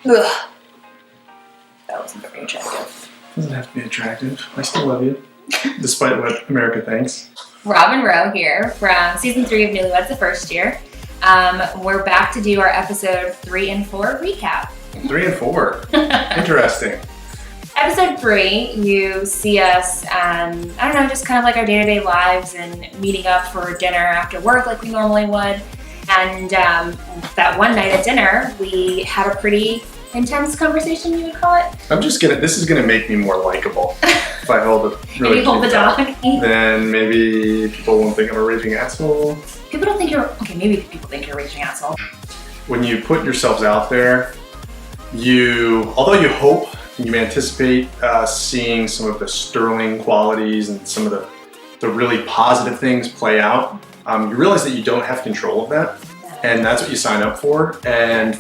Ugh. That wasn't very attractive. Doesn't have to be attractive. I still love you, despite what America thinks. Rob and Roe here from season 3 of Newlyweds, the first year. We're back to do our episode 3 and 4 recap. 3 and 4. Interesting. Episode 3, you see us, I don't know, just kind of like our day-to-day lives and meeting up for dinner after work like we normally would. And that one night at dinner, we had a pretty intense conversation, you would call it. This is gonna make me more likable. If I hold it really and you hold the dog. Then maybe people won't think I'm a raging asshole. People don't think maybe people think you're a raging asshole. When you put yourselves out there, although you hope, you anticipate seeing some of the sterling qualities and some of the really positive things play out, you realize that you don't have control of that. And that's what you sign up for. And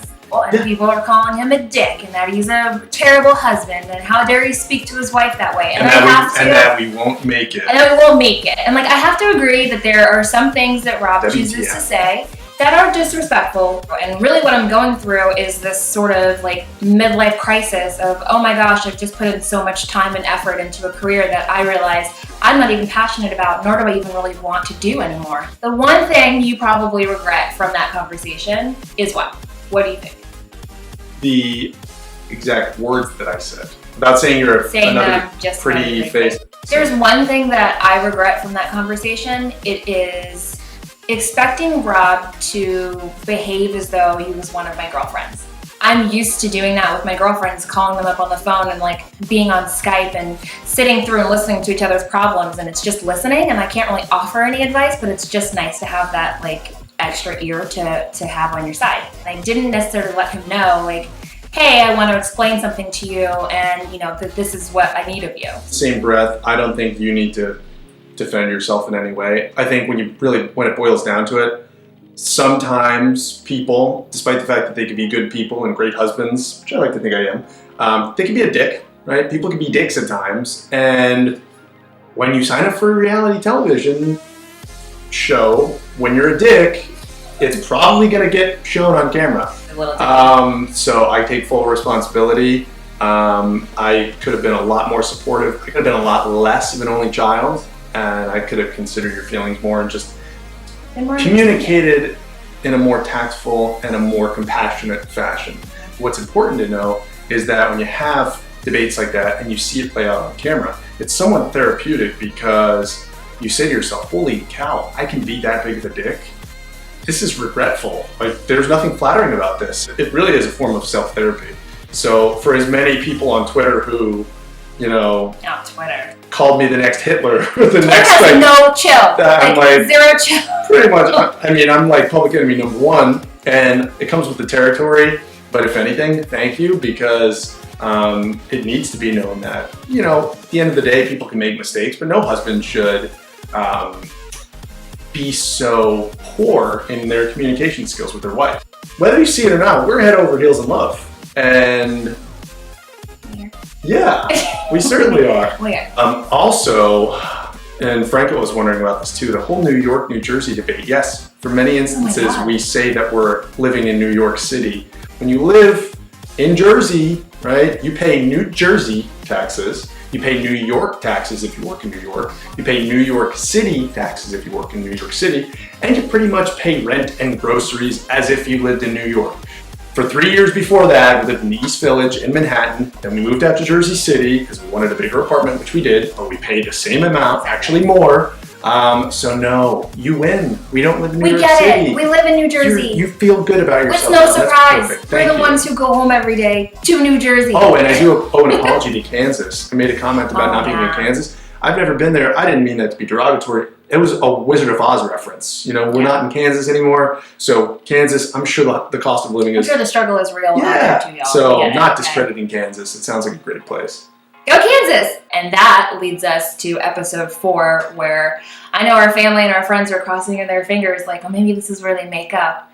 people are calling him a dick and that he's a terrible husband and how dare he speak to his wife that way. And that we won't make it. And that we won't make it. And I have to agree that there are some things that Rob chooses to say that are disrespectful. And really what I'm going through is this sort of like midlife crisis of, oh my gosh, I've just put in so much time and effort into a career that I realize I'm not even passionate about, nor do I even really want to do anymore. The one thing you probably regret from that conversation is what? What do you think? The exact words that I said. Without saying you're another pretty face. There's one thing that I regret from that conversation. It is expecting Rob to behave as though he was one of my girlfriends. I'm used to doing that with my girlfriends, calling them up on the phone and like being on Skype and sitting through and listening to each other's problems, and it's just listening, and I can't really offer any advice, but it's just nice to have that like extra ear to have on your side. I didn't necessarily let him know like, hey, I want to explain something to you, and that this is what I need of you. Same breath, I don't think you need to defend yourself in any way. I think when it boils down to it, sometimes people, despite the fact that they can be good people and great husbands, which I like to think I am, they can be a dick, right? People can be dicks at times. And when you sign up for a reality television show, when you're a dick, it's probably going to get shown on camera. So I take full responsibility. I could have been a lot more supportive. I could have been a lot less of an only child. And I could have considered your feelings more and just communicated in a more tactful and a more compassionate fashion. What's important to know is that when you have debates like that and you see it play out on camera, it's somewhat therapeutic because you say to yourself, holy cow, I can be that big of a dick. This is regretful. Like, there's nothing flattering about this. It really is a form of self-therapy. So for as many people on Twitter who, not Twitter, called me the next Hitler, the next thing. No chill. I'm like zero chill. Pretty much. I'm like public enemy number 1, and it comes with the territory. But if anything, thank you, because it needs to be known that at the end of the day, people can make mistakes, but no husband should be so poor in their communication skills with their wife. Whether you see it or not, we're head over heels in love, and. Yeah, we certainly are. Also, and Franco was wondering about this too, the whole New York, New Jersey debate. Yes, for many instances, we say that we're living in New York City. When you live in Jersey, right, you pay New Jersey taxes, you pay New York taxes if you work in New York, you pay New York City taxes if you work in New York City, and you pretty much pay rent and groceries as if you lived in New York. For 3 years before that, we lived in the East Village in Manhattan. Then we moved out to Jersey City because we wanted a bigger apartment, which we did, but we paid the same amount, actually more. So no, you win. We don't live in New York City. We get it. We live in New Jersey. You feel good about yourself. It's no surprise. We're the ones who go home every day to New Jersey. Oh, and I do owe an apology to Kansas. I made a comment about not being in Kansas. I've never been there. I didn't mean that to be derogatory. It was a Wizard of Oz reference. We're not in Kansas anymore. So Kansas, I'm sure the cost of living is... I'm sure the struggle is real. Yeah. Too, y'all. So not discrediting Kansas. It sounds like a great place. Go Kansas! And that leads us to episode 4, where I know our family and our friends are crossing their fingers like, oh, maybe this is where they make up.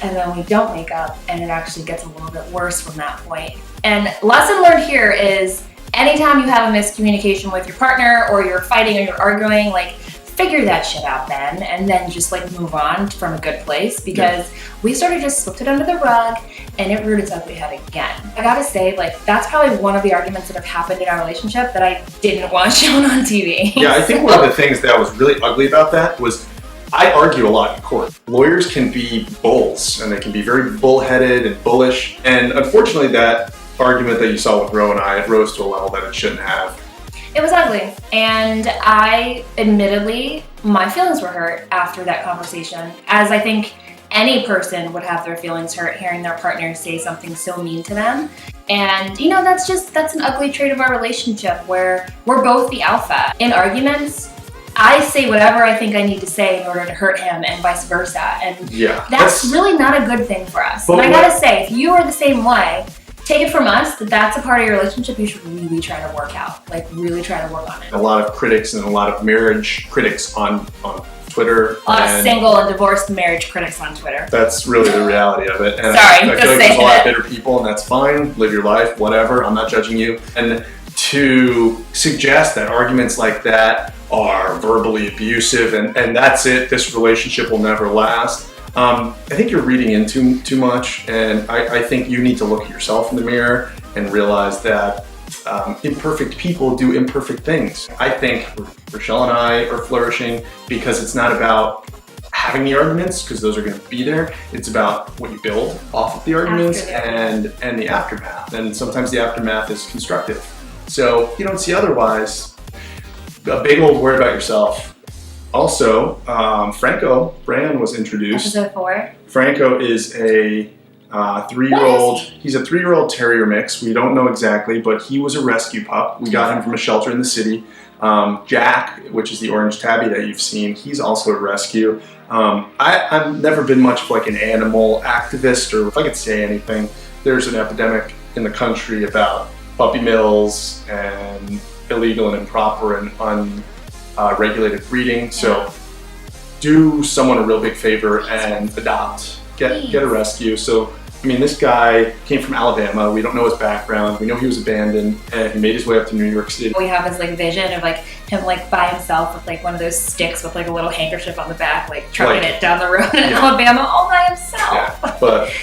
And then we don't make up, and it actually gets a little bit worse from that point. And lesson learned here is anytime you have a miscommunication with your partner or you're fighting or you're arguing, like figure that shit out then, and then just like move on from a good place, because we sort of just swept it under the rug and it reared its ugly head again. I gotta say, like, that's probably one of the arguments that have happened in our relationship that I didn't want shown on TV. Yeah, I think one of the things that was really ugly about that was I argue a lot in court. Lawyers can be bulls, and they can be very bullheaded and bullish, and unfortunately that argument that you saw with Ro and I, it rose to a level that it shouldn't have. It was ugly, and admittedly, my feelings were hurt after that conversation, as I think any person would have their feelings hurt hearing their partner say something so mean to them. And you know, that's an ugly trait of our relationship, where we're both the alpha. In arguments, I say whatever I think I need to say in order to hurt him, and vice versa. And that's really not a good thing for us. And I gotta say, if you are the same way, take it from us that that's a part of your relationship you should really try to work out. Like, really try to work on it. A lot of critics and a lot of marriage critics on Twitter. A lot of single and divorced marriage critics on Twitter. That's really the reality of it. And Sorry, I feel like there's a lot of bitter people, and that's fine. Live your life, whatever. I'm not judging you. And to suggest that arguments like that are verbally abusive and that's it, this relationship will never last. I think you're reading into too much, and I think you need to look at yourself in the mirror and realize that imperfect people do imperfect things. I think Rochelle and I are flourishing because it's not about having the arguments, because those are going to be there. It's about what you build off of the arguments and the aftermath. And sometimes the aftermath is constructive. So if you don't see otherwise, a big old word about yourself. Also, Brann was introduced. Episode 4. Franco is a 3-year-old. He's a 3-year-old terrier mix. We don't know exactly, but he was a rescue pup. We got him from a shelter in the city. Jack, which is the orange tabby that you've seen, he's also a rescue. I've never been much of like an animal activist, or if I could say anything, there's an epidemic in the country about puppy mills and illegal and improper and unregulated breeding. So do someone a real big favor and adopt. Get a rescue. So, I mean, this guy came from Alabama. We don't know his background. We know he was abandoned, and he made his way up to New York City. We have this like vision of like him like by himself with like one of those sticks with like a little handkerchief on the back, like trucking it down the road in Alabama all by himself. Yeah, but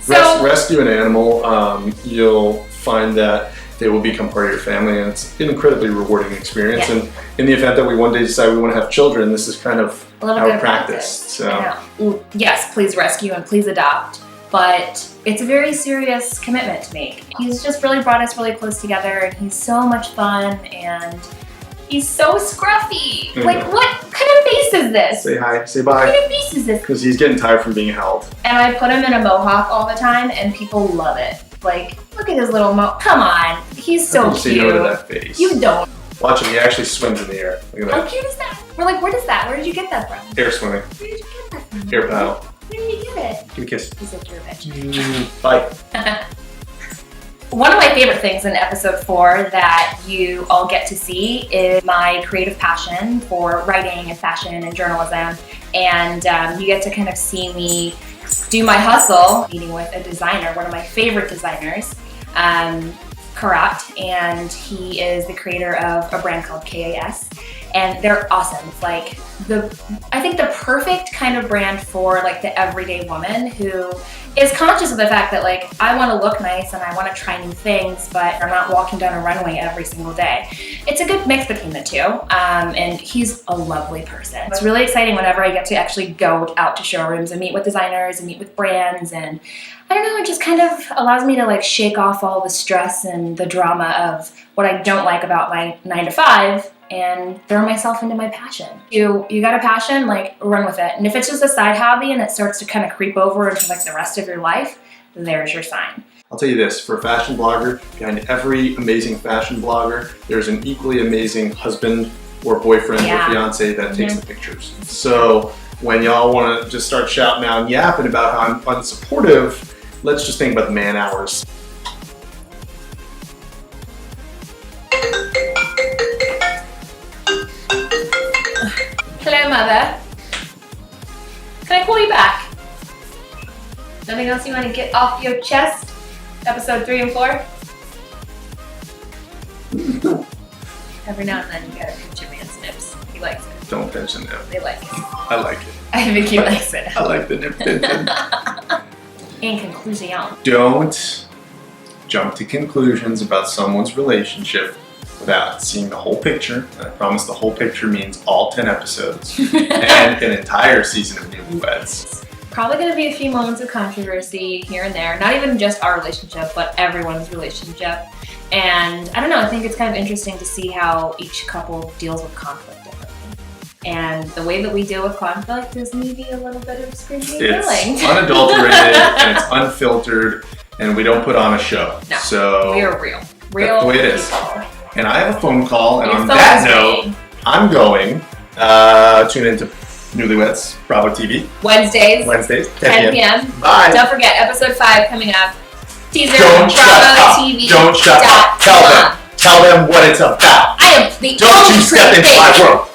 rescue an animal, you'll find that they will become part of your family, and it's an incredibly rewarding experience. Yeah. And in the event that we one day decide we want to have children, this is kind of how we practice. So yes, please rescue and please adopt, but it's a very serious commitment to make. He's just really brought us really close together, and he's so much fun, and he's so scruffy. Like, what kind of face is this? Say hi, say bye. What kind of face is this? Because he's getting tired from being held. And I put him in a mohawk all the time, and people love it. Like, look at his little come on, he's so cute. Say no to that face. You don't. Watch him, he actually swims in the air. Look at that. How cute is that? We're like, what is that? Where did you get that from? Air swimming. Where did you get that from? Air paddle. Where did you get it? Give me a kiss. He's like, you're a bitch. Bye. One of my favorite things in episode 4 that you all get to see is my creative passion for writing and fashion and journalism. And you get to kind of see me do my hustle, meeting with a designer, one of my favorite designers, Karat, and he is the creator of a brand called KAS, and they're awesome. It's like I think the perfect kind of brand for like the everyday woman who is conscious of the fact that like I want to look nice and I want to try new things, but I'm not walking down a runway every single day. It's a good mix between the two, and he's a lovely person. It's really exciting whenever I get to actually go out to showrooms and meet with designers and meet with brands, and I don't know, it just kind of allows me to like shake off all the stress and the drama of what I don't like about my 9 to 5 and throw myself into my passion. You got a passion, like run with it. And if it's just a side hobby and it starts to kind of creep over into like the rest of your life, there's your sign. I'll tell you this, for a fashion blogger, behind every amazing fashion blogger, there's an equally amazing husband or boyfriend or fiance that takes the pictures. So when y'all want to just start shouting out and yapping about how I'm unsupportive, let's just think about the man hours. Hello, Mother. Can I call you back? Nothing else you want to get off your chest? Episode 3 and 4? Every now and then you gotta pinch your man's nips. He likes it. Don't pinch the nip. They like it. I like it. I think he likes it. I like the nip pinching. In conclusion, Don't jump to conclusions about someone's relationship without seeing the whole picture. And I promise the whole picture means all 10 episodes and an entire season of Newlyweds. probably going to be a few moments of controversy here and there. Not even just our relationship, but everyone's relationship. And I don't know, I think it's kind of interesting to see how each couple deals with conflict differently. And the way that we deal with conflict is maybe a little bit of screaming and yelling. It's unadulterated and it's unfiltered, and we don't put on a show. No, so we are real. That's the way it is. People. And I have a phone call, and Your on phone that is note, ringing. I'm going tune into Newlyweds, Bravo TV. Wednesdays, 10 p.m. Bye. Don't forget, episode 5 coming up. Teaser, Don't shut up. TV. Don't shut up. Tell them what it's about. I am the Don't you step into my world.